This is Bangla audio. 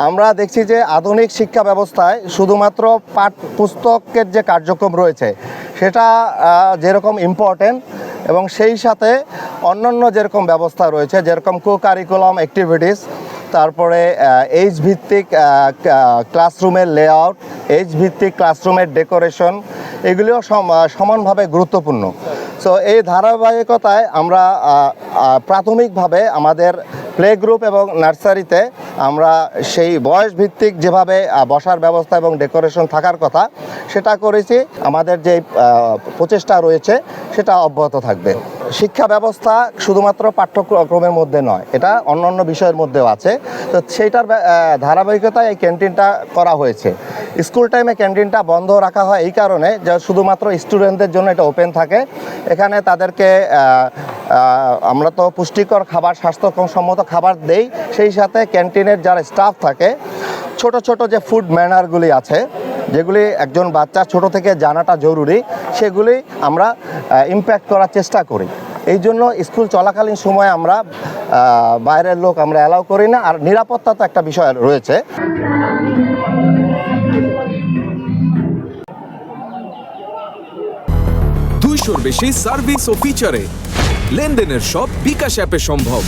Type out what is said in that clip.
আমরা দেখছি যে আধুনিক শিক্ষা ব্যবস্থায় শুধুমাত্র পাঠ্যপুস্তকের যে কার্যক্রম রয়েছে সেটা যেরকম ইম্পর্টেন্ট এবং সেই সাথে অন্যান্য যেরকম ব্যবস্থা রয়েছে, যেরকম কো কারিকুলাম অ্যাক্টিভিটিস, তারপরে এইচ ভিত্তিক ক্লাসরুমের লেআউট, এইচ ভিত্তিক ক্লাসরুমের ডেকোরেশন, এগুলিও সমানভাবে গুরুত্বপূর্ণ। সো এই ধারাবাহিকতায় আমরা প্রাথমিকভাবে আমাদের প্লে গ্রুপ এবং নার্সারিতে আমরা সেই বয়স ভিত্তিক যেভাবে বসার ব্যবস্থা এবং ডেকোরেশন থাকার কথা সেটা করেছি। আমাদের যে প্রচেষ্টা রয়েছে সেটা অব্যাহত থাকবে। শিক্ষা ব্যবস্থা শুধুমাত্র পাঠ্যক্রমের মধ্যে নয়, এটা অন্যান্য বিষয়ের মধ্যেও আছে। তো সেইটার ধারাবাহিকতায় এই ক্যান্টিনটা করা হয়েছে। স্কুল টাইমে ক্যান্টিনটা বন্ধ রাখা হয় এই কারণে যে শুধুমাত্র স্টুডেন্টদের জন্য এটা ওপেন থাকে। এখানে তাদেরকে আমরা তো পুষ্টিকর খাবার, স্বাস্থ্যসম্মত খাবার দেই, সেই সাথে ক্যান্টিনের যারা স্টাফ থাকে ছোট ছোট যে ফুড ম্যানারগুলি আছে, যেগুলি একজন বাচ্চা ছোট থেকে জানাটা জরুরি, সেগুলি আমরা ইমপ্যাক্ট করার চেষ্টা করি। এই জন্য স্কুল চলাকালীন সময়ে আমরা বাইরের লোক আমরা অ্যালাউ করি না। আর নিরাপত্তা তো একটা বিষয় রয়েছে। 200-র বেশি সার্ভিস ও ফিচারে লেনদেনের সব বিকাশ অ্যাপে সম্ভব।